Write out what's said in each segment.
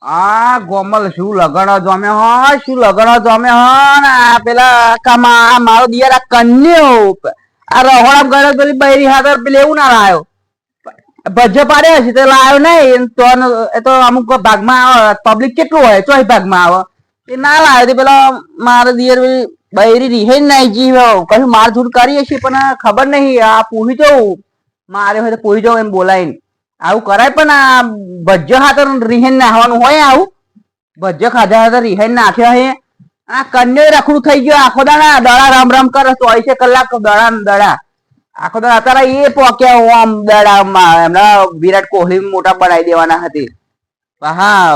આ ગોમલ શું લગણ જમે હો શું લગણ જમે હો ને પેલા કમા મારો દિયાર આ કન્યો આ રહોડા ગળે પેલી બૈરી હાથર પેલી એવું ના લાયો ભજ્જો પાડે છે તે લાયો નહીં તો એ તો અમુક ભાગમાં પબ્લિક કેટલું હોય ચોઈ ભાગમાં આવે એ ના લાયો તે પેલા મારો દિયર બૈરી રીહે નહીં જીવ કશું મારઝૂડ કરીએ છીએ પણ ખબર નહીં આ પૂરી જવું મારે હોય તો પૂરી જવું એમ બોલાય આવું કરાય પણ આ ભજ્જો હાથર રીહેન નાહવાનું હોય આવું ભજ્જો ખાધા હાથર રીહેન નાખ્યા હે આ કન્યો રખડું થઈ ગયો આખો દાડા દડા રામ રામ કરે 24 કલાક દડા દડા આખો દાડા અત્યારે એ પોક્યા આમ દડામાં એમના વિરાટ કોહલી મોટા બનાવી દેવાના હતી હા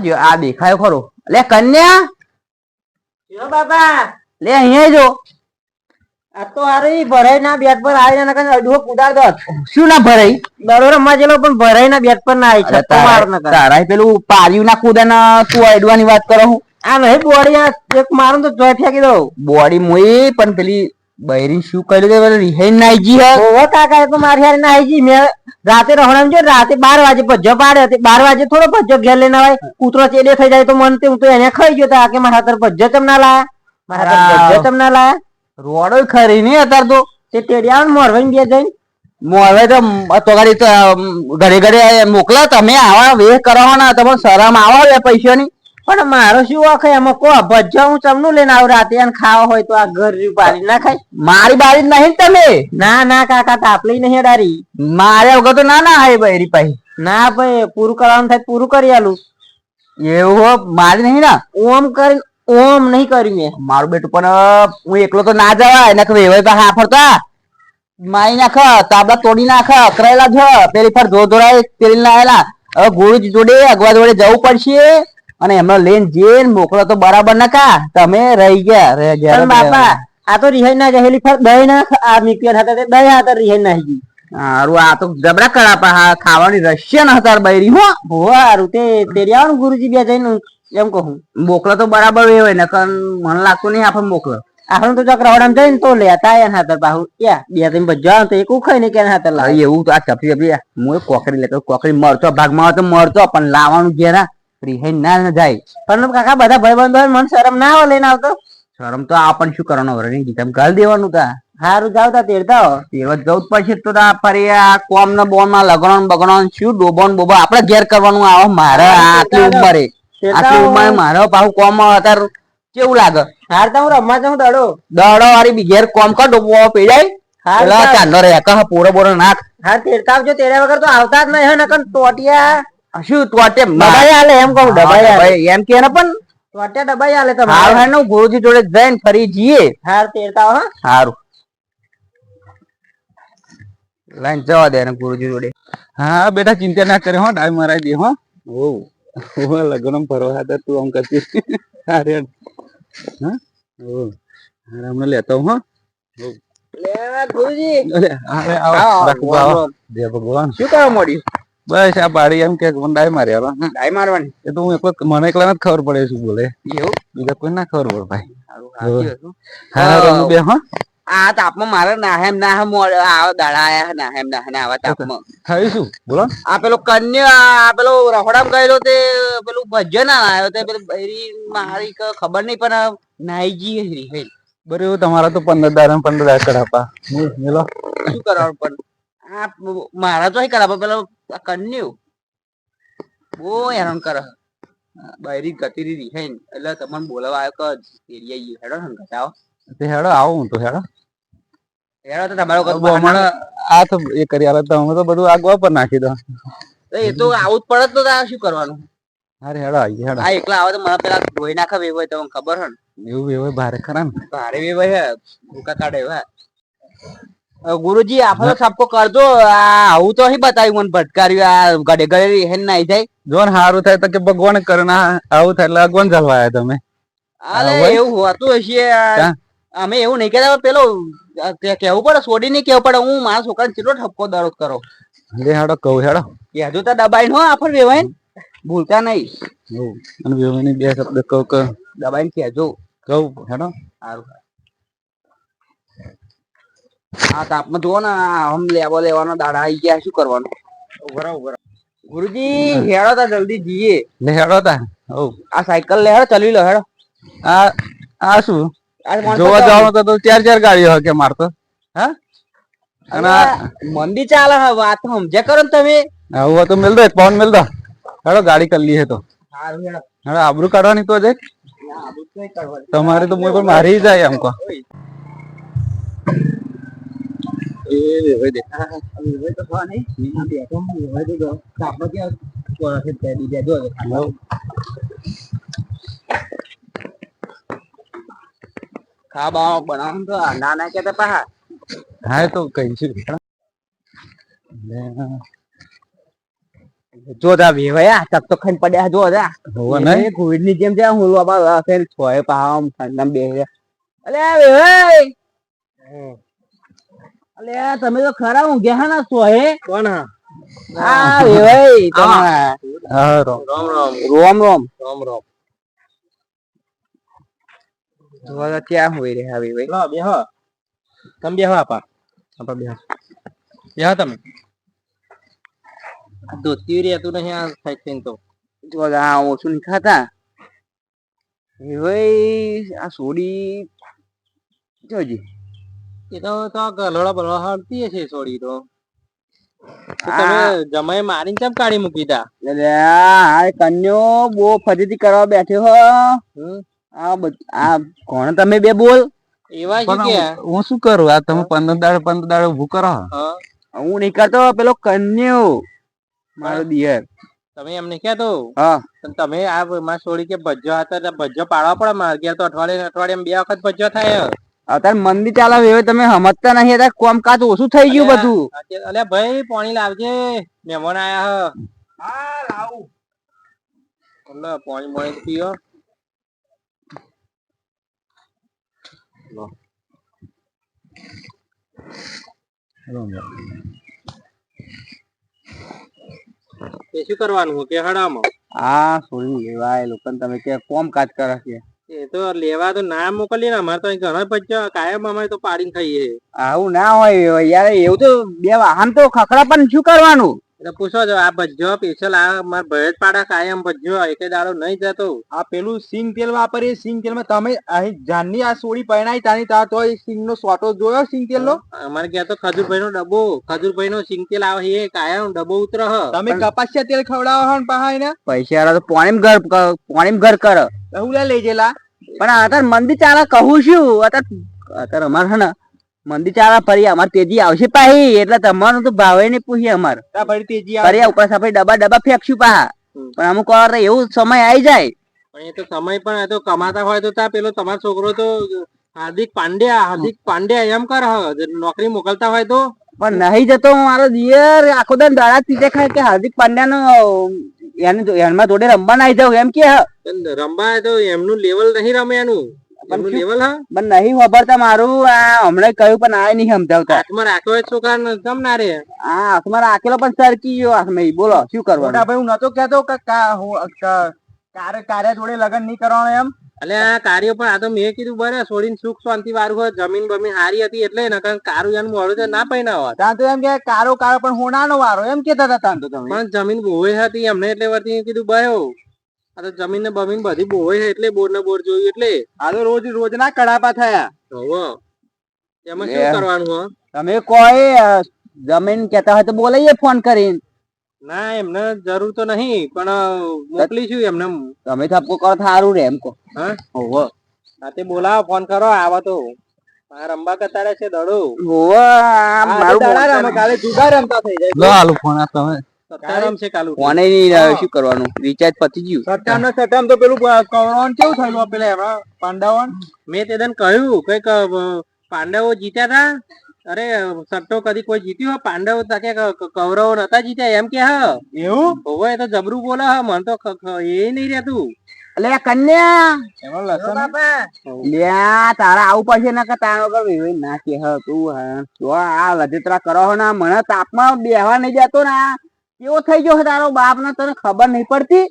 જો આ દેખાયો ખરો લે કન્યા બાપા લે અહીંયા જો આ તો હારી ભરાઈ ના બેટ પર આવી ને અડવો કુદાર દો શું ના ભરાઈ દડો રમવા જેલો પણ ભરાઈ ના બેટ પર ના આવી છે તારા પેલું પાર્યું ના કુદા ના તું અડવાની વાત કરો હું આ નહીં બોડી એક મારું તો જોઈ ફેંકી દઉં બોડી મોઈ પણ પેલી બૈરી શું કર્યું કે રિહાઈ નાઈજી હે ઓવો કાકા તો મારી હારી નાઈજી મેં રાતે રહણામ જો રાતે 12 વાગે ભજ્જો પાડ્યો તે 12 વાગે થોડો ભજ્જો ઘેર લઈને આવે કૂતરો ચેડે થઈ જાય તો મન તે હું તો એને ખાઈ ગયો તા કે મારા હાથર ભજ્જો તમ ના લાયા મારા હાથર ભજ્જો તમ ના લાયા રોડો ખરી નહીં અત્યારે તો તે ટેડિયા મોરવાઈ બે જઈને મોરવાઈ તો ગાડી તો ઘરે ઘરે મોકલા તમે આવા વેહ કરવાના તમને શરમ આવે પૈસાની પણ મારો શું વાંક એમાં કો ભજ્જો હું ચમનું લઈને આવું રાતે અને ખાવા હોય તો આ ઘર પાડી ના ખાય મારી બારી નહીં તમે ના ના કાકા તાપલી નહીં ડારી મારે વગર તો ના ના હાય બૈરી પાઈ ના ભાઈ પૂરું કરવાનું થાય પૂરું કરી આલું એવું મારી નહીં ના ઓમ કરી ઓમ નહીં કર્યું મેં મારું બેટું પણ હું એકલો તો ના જવાય એને વેવાય હા ફરતા મારી નાખ તાબલા તોડી નાખ અકરાયેલા છો પેલી ફર ધોરાય પેલી ના આવેલા હવે ગુરુ જોડે અગવા જોડે જવું પડશે અને એમને લઈને જઈને મોકલો તો બરાબર નકા તમે રહી ગયા બાપા આ તો રિહાઈ ના જહેલી ફર દહીં ના આ મીકર હતા તે દહીં હતા રિહાઈ ના ગઈ હારું આ તો જબરા કળાપા હા ખાવાની રશિયન હતા બૈરી હો હારું તે તેરી આવો ગુરુજી બે જઈને એમ કહું મોકલો તો બરાબર એ હોય ને મને લાગતું નહીં આપણે મોકલો આપણે તો ચક્રવાડામાં જઈને તો લેતા એના હાથર બાહુ યા બે ત્રણ બજાવ તો એક ઉખાઈ ને કે હાથર લાવે એવું તો આ ચપી ચપી હું કોકરી લેતો કોકરી મરતો ભાગમાં તો મરતો પણ લાવવાનું ઘેરા રિહાઈ ના જાય પણ કાકા બધા ભાઈબંધો મન શરમ ના આવે લઈને આવતો શરમ તો આપણને શું કરવાનું વરણ ગીતમ ગાલ દેવાનું તા હારું જાવ તા તેડતા તેરવા જવું જ પડશે તો ફરી આ કોમ ને બોમ ના લગણ બગણ શું ડોબોન બોબો આપડે ઘેર કરવાનું આવે મારે આટલી ઉંમરે આટલી ઉંમરે મારો પાછું કોમ અત્યારે કેવું લાગે હારતા હું રમવા જાઉં દડો વાળી બી ઘેર કોમ કર ડોબો પેજાય ચાંદો રે કહ પોરો બોરો નાખ હા તેડતા આવજો તેડ્યા વગર તો આવતા જ નહીં નકર ટોટિયા શું ટોટે દબાઈ આલે એમ કહું દબાઈ એમ કે ને પણ ટોટિયા દબાઈ આલે તો હાર નું ગુરુજી જોડે જઈને ફરી જઈએ હાર તેડતા હો હારું લાઈન જવા દે ગુરુજી જોડે હા બેટા ચિંતા ના કરે હો ટાઈમ મરાઈ દે હો ઓ લગ્ન ફરવા હતા તું આમ કરતી અરે હા ઓ આરામ લેતો હો લેવા ગુરુજી અરે આવો જય ભગવાન શું કરવા મળ્યું બસ આ બારી એમ કે ડાય માર્યા ડાય મારવાની એ તો હું એકલો મને એકલા જ ખબર પડે શું બોલે એવું બીજા કોઈ ના ખબર પડે ભાઈ હા બે હો આ તાપમાં મારે નાહેમ નાહેમ આવા દાડા આયા નાહેમ નાહેમ આવા તાપમાં થયું શું બોલો આ પેલો કન્યા આ પેલો રખોડામાં ગયેલો તે પેલું ભજ્ય ના આવ્યો તે પેલું બૈરી મારી ખબર નહીં પણ નાઈજી હે બરે તમારા તો 15,000 કરાપા મેલો શું કરવાનું પણ આ મારા તો કરાપા પેલો કન્યું બહુ હેરાન કરે બૈરી ગતી રીહે એટલે તમને બોલાવા આવ્યો કે એરિયા હેડો ને ઘટાવો તે હેડો આવું તો હેડો તો તમારો આ તો એ કરી આલે તો અમે તો બધું આગવા પર નાખી દો એ તો આવું જ પડે તો શું કરવાનું અરે હેડો આઈ હેડો આ એકલા આવે તો મને પેલા ધોઈ નાખે વેવાય તમને ખબર હે ને એવું વેવાય ભારે ખરા ને ભારે વેવાય હે ભૂકા કાઢે હે ગુરુજી આપણે સબકો કરજો આવું તો અહીં બતાવ્યું મને ભટકાર્યું આ ગડે ગડે હેન ના જાય જો ને સારું થાય તો કે ભગવાન કરે ના આવું થાય એટલે ભગવાન જલવાયા તમે અરે એવું હોતું હશે અમે એવું નહીં કેતા પેલો કેવું પડે છોડી નહીં કેવું પડે હું મારા છોકરાને કેટલો ઠપકો દરરોજ કરો લે હેડો કહું હેડો કહેજો તો દબાઈને હો આપણે વેવાય ભૂલતા નહીં અને વેવાની બે શબ્દ કહું કે દબાઈને કહેજો કહું હેડો સારું આ તાપમાં જુઓ ને આમ લેવાનો દાડા આવી ગયા શું કરવાનું ગુરુજી હેડો તા જલ્દી જઈએ. લે હેડો તા. હો આ સાયકલ લે હેડો ચલવી લો હેડો. આ શું આ માણસો જોવા તો- જવાનું તો ચાર ગાડીઓ હકે મારતો. હા અને મંદી ચાલે હે વાત સમજ્યા કરો ને તમે. હવે તો મિલ દો ફોન મિલ દો. હેડો ગાડી કરી લીએ તો સારું હેડો. હેડો આબરૂ કાઢવાની તો દેખ આ બધું કઈ કરવાનું. તમારે તો મુઈ પણ મારી જાય એમ કહો. એ હવે દે હવે તો થવા નહીં. આ બેઠો હું, હવે તો જો. આપણે ક્યાં કોરાથી પેડી દે જો. ખાવા બનાવવાનું તો ના ના કેતા પાહા. હા એ તો કઈ છે જો દા વેવાયા તક તો ખાઈને પડ્યા જો દા. હોવા નહીં કોવિડ ની જેમ છે હું બાબા ફેર છોય પાહમ ઠંડા બે અલે વેવાય અલે તમે તો ખરા હું ગયા ના સોહે કોણ હા વેવાય તમારા હા રો રોમ રોમ જોવા ત્યાં હોય રે હવે ભાઈ લો બેહો તમે બેહો આપા બેહો તમે દોસ્તી રહેતું નહીં આ સાઈડ તો જો આ ઓછું નહીં ખાતા એ ભાઈ આ સોડી જોજી એ તો ગલોડા બલોડા હળતી છે છોડી તો તમે જમાઈ મારીને કેમ કાઢી મૂકી તા એટલે આ કન્યો બહુ ફજીતી કરવા બેઠ્યો હો આ કોણ તમે બે બોલ એવા શું કે હું શું કરું આ તમે 15 દાડે ઉભું કરો. હું નહીં કરતો પેલો કન્યો મારો દિયર તમે એમ નહીં કહેતો હા તમે આ માં છોડી કે ભજ્જો હતા ભજ્જો પાડવા પડે મારે ઘેર તો અઠવાડિયે 2 વખત ભજ્જો થાય અત્યારે મંદી ચાલે હવે તમે સમજતા નહીં અત્યારે કામકાજ ઓછું થઈ ગયું બધું. અલે ભાઈ પાણી લાવજે મહેમાન આયા હા લાવું એટલે પાણી પીઓ શું કરવાનું કે હડામાં આ છોડી લેવાય લોકો તમે કે કામકાજ કરે છે એ તો લેવા તો ના મોકલીએ ને અમારે તો ઘણા ભજ્જો કાયમ અમારે તો પાડીને ખાઈએ આવું ના હોય યાર એવું તો બે વાહન તો ખખડા પણ શું કરવાનું એટલે પૂછો છો આ ભજ્જો સ્પેશિયલ આ મારા ભેજ પાડા કાયમ ભજ્જો એક દાડો નહીં જતો આ પેલું સિંગ તેલ વાપરીએ સિંગ તેલમાં તમે અહીં જાનની આ સોડી પહેણાઈ તાની તા તો સિંગ નો સોટો જોયો સિંગ તેલ નો અમારે ત્યાં તો ખજૂરભાઈ નો ડબ્બો ખજૂરભાઈ નો સિંગ તેલ આવે એ કાયમ ડબ્બો ઉતરે તમે કપાસિયા તેલ ખવડાવો હો ને પહાય ને પૈસા વાળા તો પાણીમ ઘર કરે હું લઈ જેલા પણ અત્યારે મંદી ચાલે કહું છું અત્યારે અમારે છે ને મંદી ચાલે ફરી અમારે તેજી આવશે પાહી એટલે તમારું તો ભાવે નહીં પૂછીએ અમારે તા ફરી તેજી ફરી ઉપર આપણે ડબ્બા ફેંકશું પાહા પણ અમુક વાર એવું સમય આવી જાય પણ એ તો સમય પણ તો કમાતા હોય તો તા પેલો તમારો છોકરો તો હાર્દિક પાંડ્યા એમ કર નોકરી મોકલતા હોય તો પણ નહીં જતો મારો દિયર આખો દન દાડા તીજે ખાય કે હાર્દિક પાંડ્યા નો એમાં જોડે રમવા ના જાવ એમ કે રમવા તો એમનું લેવલ નહીં રમે એનું લેવલ હા પણ નહીં ખબરતા મારું આ હમણાં કહ્યું પણ આ નહીં સમજાવતા હાથમાં રાખ્યો હોય છોકરા કેમ ના રે આ હાથમાં રાખેલો પણ સરકી ગયો હાથમાં બોલો શું કરવાનું ભાઈ હું નતો કેતો કે કાર્ય જોડે લગન નહીં કરવાનું એમ એટલે આ કાર્ય પણ આ તો મેં કીધું બરે છોડીને સુખ શાંતિ વાળું હોય જમીન બમીન હારી હતી એટલે ને કારું એનું મોડું તો ના પૈના હોત ત્યાં તો એમ કે કારો પણ હોનાનો વારો એમ કેતા હતા ત્યાં તો તમે પણ જમીન બોય હતી એમને એટલે વર્તી કીધું બયો આ તો જમીન ને બમીન બધી બોય એટલે બોર ને બોર જોયું એટલે આ તો રોજ ના કડાપા થયા હોવો એમાં શું કરવાનું હો તમે કોઈ જમીન કેતા હોય તો બોલાઈએ ફોન કરીને ના એમને જરૂર તો નહીં પણ મોકલીશું એમને તમે થપકો કરો સારું રે એમ કહો હા હોવો હા તે બોલાવો ફોન કરો આવા તો રંબા કતારે છે દડો હોવો મારું કાલે જુગાર રમતા થઈ જાય લો આલુ ફોન આ તમે સત્તારામ છે કાલુ ફોને નહીં શું કરવાનું રિચાર્જ પતી ગયું સટ્ટામ તો પેલું કવરાવન કેવું થયેલું પેલા એમાં પાંડાવન મેં તે દન કહ્યું કઈક પાંડવો જીત્યા હતા અરે સટ્ટો કદી કોઈ જીત્યું હો પાંડવ તાકે કૌરવો નતા જીત્યા એમ કે હા એવું હોવે તો જબરું બોલે હા મને તો એ નહીં રહેતું અલે કન્યા એમાં લસણ લ્યા તારા આવું પડશે ને કે તારા વગર ના કે હ તું જો આ લજેતરા કરો હો ને મને તાપમાં બેહવા નહીં જતો ને આ કેવો થઈ ગયો તારો બાપ ને તને ખબર નહીં પડતી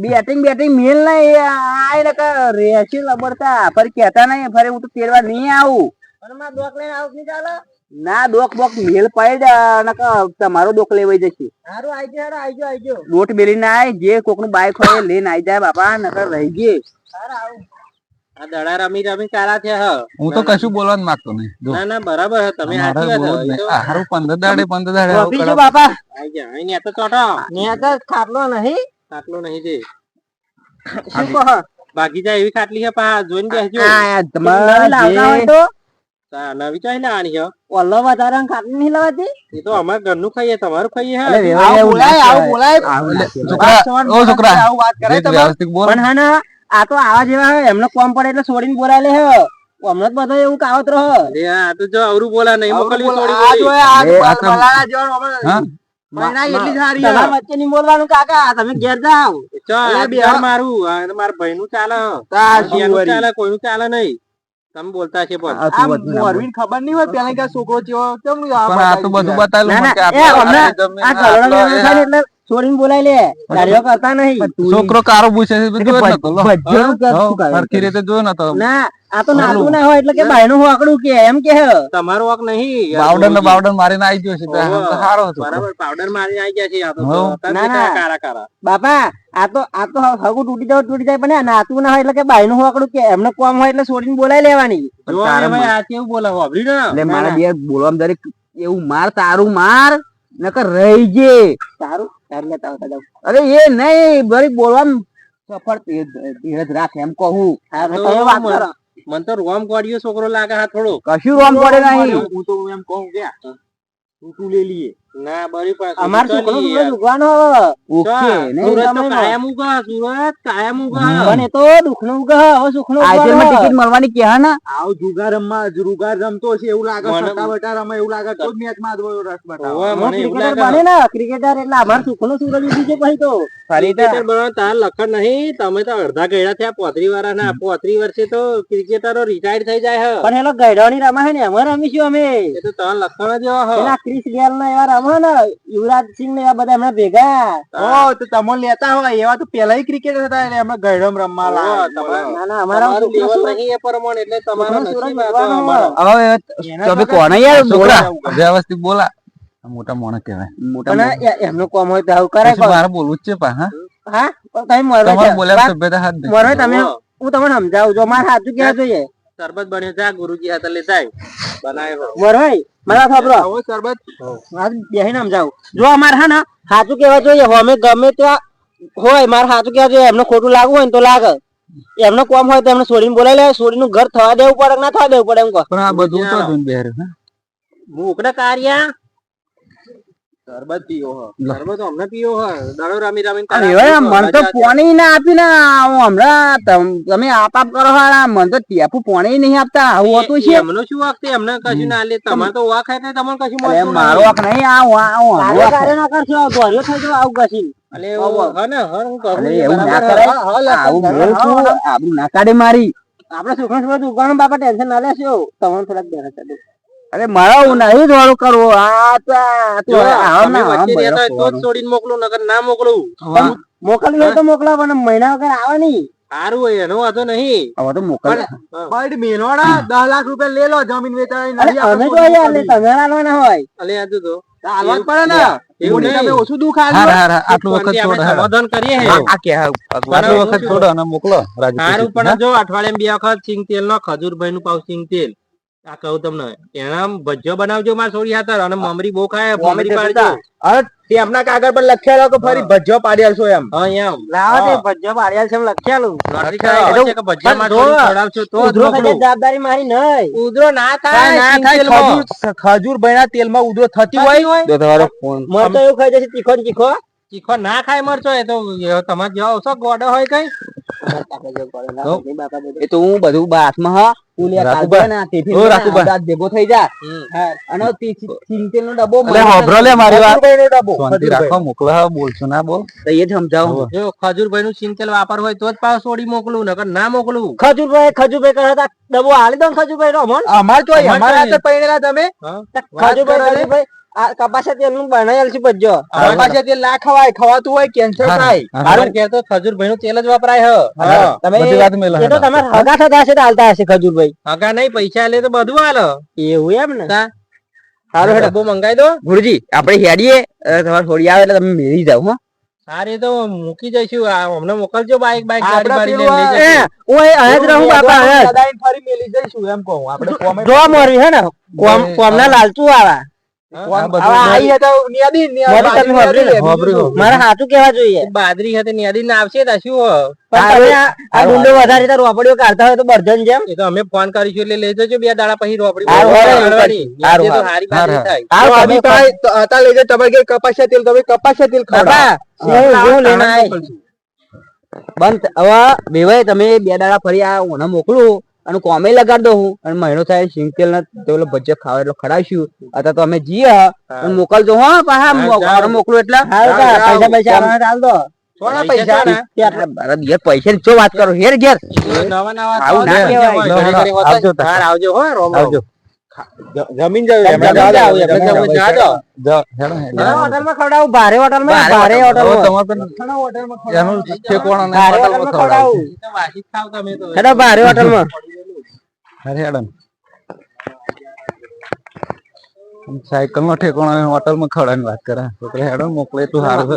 બેટિંગ મેલ નહીં આય ને કે રેસી લબડતા ફરી કેતા નહીં ફરી હું તો તેરવા નહીં આવું ના ડોક બોક મેલ પડ નકર તમારો ડોક લેવાઈ જશે. હારું આઈજો. રોટ બેલી ના આય જે કોકનું બાઈક હોય એ લઈને આઈ જાય બાપા નકર રહી ગયે. આ દડા રમી રમી કારા છે હ. હું તો કશું બોલવા જ માંગતો નહીં જો ના બરાબર હે તમે મારે સાચી બોલવું જ વાત નહીં. હે. આ હારું 15 દાડે આવું ઓફિસ કરે. બાપા આઈ જા અહીં તો ચોટો ને તો ખાટલો નહીં ખાટલો નહીં તે શું કહો બાગીચા એવી ખાટલી છે પા જોઈને બેસજો. આ નવી તમારે લાવતા હોય જે- તો નવી ચાઈ લાવવાની છે ઓલો વધારે ખાટલી નહીં લાવતી એ તો અમારા ઘરનું ખાઈએ તમારું ખાઈએ અરે હે. વેવાઈ એવું ના કહેવાય. આવું ના કહેવાય. છોકરા ઓ છોકરા આવું વાત કરે રીત તમે વ્યવસ્થિત બોલ. પણ હા ને આ તો આવા જેવા હે એમને કોમ પડે એટલે છોડીને બોલાય લે હે હમણાં જ બધો એવું કાવત રહો અરે આ તો જો અવરું બોલા નહીં મોકલ્યું છોડી આ બોલી. જોય, આ એ આ તો- બલાડા જેવાનું આપણે હા મહિના એટલી સારી હે. તમારા વચ્ચે નહીં બોલવાનું કાકા તમે ઘેર જાઓ ચો આ બિહાર મારું આ તો મારા ભાઈ નું ચાલે તા શું એનું વળી. ચાલે કોઈનું ચાલે નહીં તમે બોલતા છે પણ આ આ તું વાત ના બોલ. મોરવીને ખબર નહીં હોય પેલા કે છોકરો ચેવો કેમ આ પણ આ તો બધું બતાવેલું ના મને કે ના એ આટલો હમણાં જમીન, આ આટલો ઘરડો એ. થાય ને એટલે છોડીને બોલાય લે ગાડીઓ કરતા નહીં પણ તું છોકરો કારો પૂછે છે બધું જ નતો લો. ભજ્યોનું કે શું કરે? હરખી રીતે જો ને તો ના આ તો નાતું ના હોય એટલે કે ભાઈનું હોકડું કે એમ કે હે તમારો વાંક નહીં બાવડર ને બાવડર મારીને આવી ગયો છે તો આમ તો સારો હતો. બરાબર પાવડર મારી આવી ગયા છે આ તો હઉ. અત્યારે ના, ના. દેખાય કારા કારા બાપા આ તો હગું તૂટી જાય પણ આ નાતું ના હોય એટલે કે ભાઈનું હોકડું કે એમને કોમ હોય એટલે છોડીને બોલાય લેવાની પણ જો તારે ભાઈ આ કેવું બોલે વાપરી ને એટલે મારા બે બોલવામાં દરેક એવું માર તારું માર નકર રહી જે સારું તારું લેતા આવતા જાવ અરે એ નહીં બરી બોલવામાં સફળ ધીરજ રાખ એમ કહું. હા, તો તમે વાત કરો મને તો રોમ કોડિયો છોકરો લાગે હા થોડો કશું રોમ પડે નહીં. હું તો એમ કહું કે તું લઈ લઈએ ના બરી પાસે અમાર છોકરો સુરત ઉગવાનો ઓકે નહીં સુરત તો તમે કાયમ ઉગા સુરત કાયમ ઉગા પણ એ તો દુખનું ઉગે હવે સુખનું આઈપીએલ માં ટિકિટ મળવાની કે હા ને આવ જુગાર રમતો છે એવું લાગે મને- સટ્ટા બટ્ટા રમે એવું લાગે તો જ મેચ માં રસ બતાવે મને ક્રિકેટર બને ને ક્રિકેટર એટલે અમાર સુખનું સુરત ઉગી છે પછી તો ક્રિકેટર બનવા તાર લખણ નહીં તમે તો અડધા ગયડા થયા 35 વાળા ના 35 વર્ષે તો ક્રિકેટરો રિટાયર્ડ થઈ જાય હે પણ એલો ગયડોની રમા હે ને એમાં રમીશું અમે એ તો તાર લખણ જ એવા હે પેલા ક્રિસ ગેલ ના એવા રમા ને યુવરાજ સિંહ ને એવા બધા એમના ભેગા તો તમે લેતા હોય એવા તો પેલા ક્રિકેટર હતા એટલે એમને ગયડમ રમવા ના ના અમારા તમારું સુખનું લેવલ સુરત- નહીં એ પ્રમાણે એટલે તમારો સુખનું સુરત નસીબ આ તો ઉગવાનું અમારો. હવે તમે કોને યાર છોકરા બોલા વ્યવસ્થિત બોલા આ મોટા મોણસ કહેવાય. મોટા પણ એમનું કોમ હોય તો આવું કરાય પછી મારે બોલવું જ છે પા હા હા પણ તમે મરો તમારે છો. બોલ્યા વાત- સભ્યતા હાથ દે. મરો તમે હું તમને સમજાવું જો મારે સાચું કેવા જોઈએ શરબત બન્યો છે આ ગુરુજી હાથે લેતા આય. બનાવ્યો મરોય મારા ખબરો આવો શરબત આજ બેહીને સમજાવું જો અમારે હા ને સાચું કેવા જોઈએ અમે ગમે ત્યાં હોય મારે સાચું કેવા જોઈએ એમને ખોટું લાગવું હોય ને તો લાગે એમને કોમ હોય તો એમને છોડીને બોલાય લે છોડીનું ઘર થવા દેવું પડે કે ના થવા દેવું પડે એમ કહો પણ આ બધું તો જોઈને બેહર્યું, હા. ભૂખડા કારિયા શરબત પીવો હો શરબત તો અમને પીવો હો દાડો રામી રામી અરે હવે મને તો પોણી ના આપી ને હું હમણાં તમે આપ કરો હારા મને તો ટેપુ પોણી નહીં આપતા આવું હતું છે. એમનો શું વાક છે એમને કશું ના લે તમારે તો વાક એટલે તમને કશું અરે મળતું મારો નહીં. હક નહીં આ કાર્ય કાર્ય ના કરશો ધોર્યો થઈ જાવ આવું ઘસીને અલે એવું હે ને હર હું કહું અરે છું, એવું ના બરાબર હે. કરાય આવું બોલ છું આબરૂ ના કાઢે મારી. આપડે સુખનો સુરત ઉગાડો બાપા ટેન્શન ના લેશો તમને થોડાક બેઠા ચાલો અરે મારા હું નહીં જોડું કરવું આ તો જો, આમ તમે ના આમ વચ્ચે રહેતા હોય તો જ બરાબર. છોડીને મોકલું નકર ના મોકલું વાહ. મોકલવી હોય તો મોકલાવો પણ મહિના વગર આવે નહીં સારું હોય એનો વાંધો નહીં હવે તો મોકલ બર્ડ મેલવાના 10 લાખ રૂપિયા લે લો જમીન વેચાણી અરે અમે તો અહીંયા એટલે તમે આલવાના હોય અલે આ તો હાલવા જ પડે ને. એવું નહીં. તમે ઓછું દુઃખ હાર આલ્યું. હાર હાર. આટલું વખત શાંતિ છોડો આપણે હાર. સમાધાન કરીએ હે. આ કે આટલું વખત છોડો અને મોકલો રાજુ સારું કૃષ્ણ. પણ જો અઠવાડિયામાં 2 વખત સિંગ તેલ નો ખજૂરભાઈ નું પાવ સિંગ તેલ આ કહું તમને એના ભજીયો બનાવજો માર સોરી હાથર અને મમરી બહુ ખાય મમરી પાડજો અરે તેમના કાગળ પર લખેલો કે ફરી ભજ્જો પાડી આલશો એમ. હા એમ લાવો તે ભજ્જો પાડ્યા છે એમ લખ્યાલું નોકરી કરાવી છે કે ભજીયા માં પણ જો, થોડી ખવડાવશો તો જ ઉધરો ખાઈ મોકલું. જવાબદારી મારી નહીં ઉધરો ના થાય ના સિંગ થાય તેલમાં. ખજૂર ભાઈના તેલમાં ઉધરો થતી હોય તો તમારો ફોન મરતો એવું ખાઈ જશે તીખો ને તીખો ચીખો ના ખાય મરચો એ તો તમારે જેવા ઓછો ગોડો હોય કઈ એ તો હું બધું બાથમાં હા પુલિયા રાખુબા. કાઢે ને આ ટિફિન ઓ માં રાખુબા. દાંત ભેગો થઈ જાય અને સિંગતેલ નો ડબ્બો અલે હોભરો લે મારી વાત. ખજૂરભાઈનો ડબ્બો શાંતિ રાખો મોકલો હા, બોલશો ના બોલ તો એ જ સમજાવું જો ખજૂરભાઈ નું સિંગ તેલ વાપર હોય તો જ પાવ સોડી મોકલું નકર ના મોકલું ખજૂરભાઈ કરે તો ડબ્બો હાલી દો ને ખજૂરભાઈ નો અમોન અમાર તો અમાર અમારા તો હાથે પૈણેલા તમે ખજૂરભાઈ આ કપાસા તેલ નું બનાવેલ છે ભજ્જો અમારા પાસે તેલ ના ખવાય ખવાતું હોય કેન્સર હા, થાય હા. અમારે ઘેર તો ખજૂરભાઈ નું તેલ જ વપરાય હ હા. તમે બધી વાત મેલો એ તો તમારે હગા થતા હશે તો હાલતા હશે ખજૂરભાઈ હગા નહીં પૈસા લે તો બધું હાલ એવું એમ ને તા? સારું હેડો ડબ્બો મંગાવી દો ગુરુજી આપણે હેડીએ તમારે થોડી આવે એટલે તમે મેળી જાવ હો સારી તો મૂકી જઈશું અમને મોકલજો બાઈક બાઈક ગાડી આપણે બાડી લઈને લઈ જઈશું. હું અહીં જ રહું બાપા અહીં જ. સદાઈને ફરી મેલી જઈશું એમ કહું આપણે કોમે જો મોરી હે ને કોમના લાલચુ આવા આઈ હે તો નિયાદી મોરી તમે વાપરી લો. મારે સાચું કેવા જોઈએ બાદરી હતી ન્યાદી ના આવશે તો શું પણ તમે આ ડુંડો વધારે તો રોપડીઓ કાઢતા હોય તો બર્જન જેમ એ તો અમે ફોન કરીશું એટલે લઈ જજો 2 દાડા પછી રોપડી હારું, હારું, કાઢવાની. હારું, ન્યાદી તો હારી બાદરી થાય. આવો તમે હતા લઈ જાય તમારે ઘેર કપાસિયા તેલ તમે કપાસિયા તેલ બાપા હું લઈને આવીશ. બંધ હવે બેવાય તમે 2 દાડા ફરી આ ઓને મોકલું અને કોમે લગાડ દઉં હું અને મહિનો થાય સિંગ તેલ ના પેલો ભજ્જો ખાવા એટલે ખડાવશું અત્યારે તો અમે જઈએ અને મોકલજો હો પાછા મોકલું એટલે હારું કા, પૈસા પૈસા આમાં હાલ દો. સોના પૈસા પૈસા મારા ઘેર પૈસા ની શું વાત કરો હેર ઘેર નવા નવા આવું ના કહેવાય. ઘડી ઘડી હોતા. આવજો તાર. હાર આવજો હો રોમ રોમ. જમીન જાવ જમીન જાવ, એમને જમીન જાજો. ઘણા હોટલમાં ખવડાવું, ભારે હોટલમાં, ભારે હોટલમાં. એનું ઠેકોણો નહીં, ભારે હોટલમાં હોટલમાં ખવડાવું. એ તો વાસી જ ખાવ તમે તો. હેડો ભારે હોટલમાં. સાયકલ નો ઠેકોણો હોટલ માં ખવડાવવાની વાત કરે હેડો મોકલે એટલું સારું છે.